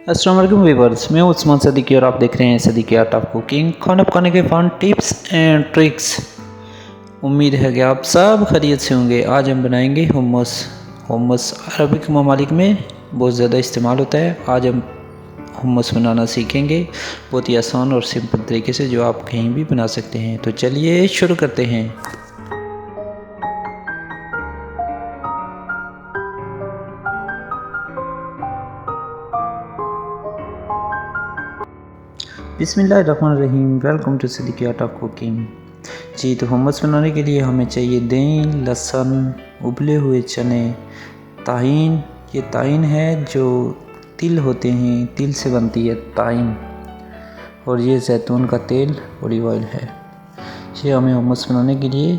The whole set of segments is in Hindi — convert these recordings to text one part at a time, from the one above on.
अस्सलाम वालेकुम व्यूअर्स, मैं उस्मान सदीकी और आप देख रहे हैं सदीकी आर्ट ऑफ कुकिंग। खाना पकाने के फन टिप्स एंड ट्रिक्स। उम्मीद है कि आप सब खैरियत से होंगे। आज हम बनाएंगे हुम्मस। हुम्मस अरबिक ममालिक में बहुत ज़्यादा इस्तेमाल होता है। आज हम हुम्मस बनाना सीखेंगे बहुत ही आसान और सिंपल तरीके से, जो आप कहीं भी बना सकते हैं। तो चलिए शुरू करते हैं। बिस्मिल्लाहिर्रहमानिर्रहीम। Welcome to Sadiqi art of cooking. जी, तो हुम्मस बनाने के लिए हमें चाहिए दही, लहसुन, उबले हुए चने, ताइन। ये ताइन है जो तिल होते हैं, तिल से बनती है ताइन। और ये जैतून का तेल, ऑलिव ऑयल है। ये हमें हुम्मस बनाने के लिए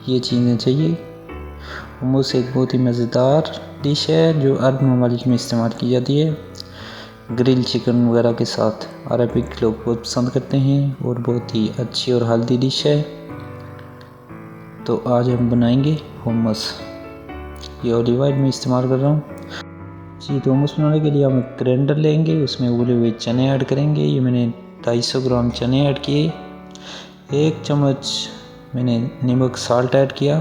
ये चीज़ें चाहिए। हुम्मस एक बहुत ही मज़ेदार डिश है जो अरब ममालिक में इस्तेमाल की जाती है। ग्रिल चिकन वगैरह के साथ अरबिक लोग बहुत पसंद करते हैं और बहुत ही अच्छी और हेल्दी डिश है। तो आज हम बनाएंगे हुम्मस। ये ऑलिव ऑयल में इस्तेमाल कर रहा हूँ जी। तो हुम्मस बनाने के लिए हम एक ग्राइंडर लेंगे, उसमें उबले हुए चने ऐड करेंगे। ये मैंने 250 ग्राम चने ऐड किए। 1 चम्मच मैंने नमक साल्ट ऐड किया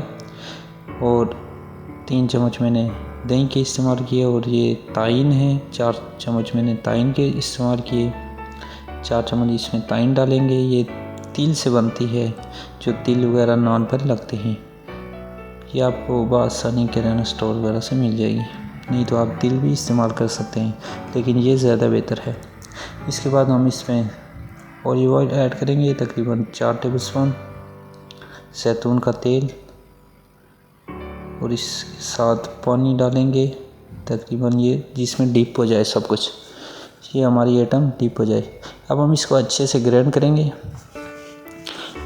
और 3 चम्मच मैंने दही के इस्तेमाल किए। और ये ताइन है, 4 चम्मच मैंने ताइन के इस्तेमाल किए। 4 चम्मच इसमें ताइन डालेंगे। ये तिल से बनती है, जो तिल वगैरह नान पर लगते हैं। ये आपको बआसानी किराना स्टोर वगैरह से मिल जाएगी, नहीं तो आप तिल भी इस्तेमाल कर सकते हैं, लेकिन ये ज़्यादा बेहतर है। इसके बाद हम इसमें ऑलिव ऑयल ऐड करेंगे, तकरीबन 4 टेबलस्पून जैतून का तेल। और इसके साथ पानी डालेंगे तकरीबन, ये जिसमें डीप हो जाए सब कुछ, ये हमारी आइटम डीप हो जाए। अब हम इसको अच्छे से ग्राइंड करेंगे।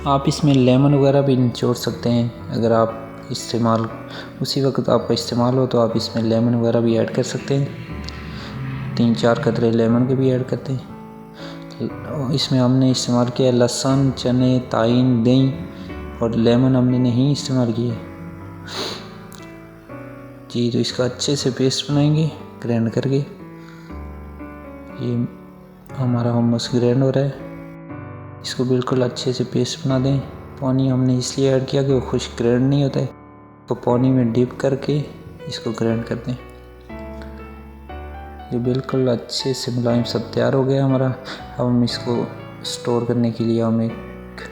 आप इसमें लेमन वगैरह भी निचोड़ सकते हैं। अगर आप इस्तेमाल उसी वक्त आपका इस्तेमाल हो तो आप इसमें लेमन वगैरह भी ऐड कर सकते हैं। 3-4 कतरे लेमन के भी ऐड करते हैं। इसमें हमने इस्तेमाल किया लहसुन, चने, ताइन, दही और लेमन हमने नहीं इस्तेमाल किए जी। तो इसका अच्छे से पेस्ट बनाएंगे ग्राइंड करके। ये हमारा हुम्मस ग्राइंड हो रहा है, इसको बिल्कुल अच्छे से पेस्ट बना दें। पानी हमने इसलिए ऐड किया कि वो खुश्क ग्राइंड नहीं होता है, तो पानी में डिप करके इसको ग्राइंड कर दें। ये बिल्कुल अच्छे से मुलायम सब तैयार हो गया हमारा। अब हम इसको स्टोर करने के लिए हम एक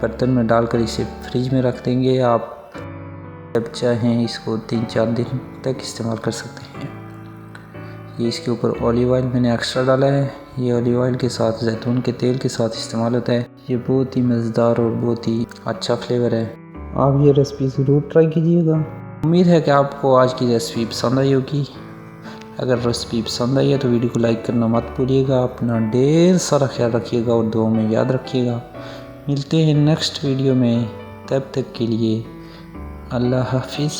बर्तन में डालकर इसे फ्रिज में रख देंगे। आप जब चाहें इसको 3-4 दिन तक इस्तेमाल कर सकते हैं। ये इसके ऊपर ऑलिव ऑयल मैंने एक्स्ट्रा डाला है। ये ऑलिव ऑयल के साथ जैतून के तेल के साथ इस्तेमाल होता है। ये बहुत ही मज़ेदार और बहुत ही अच्छा फ्लेवर है। आप ये रेसिपी ज़रूर ट्राई कीजिएगा। उम्मीद है कि आपको आज की रेसिपी पसंद आई होगी। अगर रेसिपी पसंद आई है तो वीडियो को लाइक करना मत भूलिएगा। अपना ढेर सारा ख्याल रखिएगा और दुआ में याद रखिएगा। मिलते हैं नेक्स्ट वीडियो में, तब तक के लिए अल्लाह हाफिज़।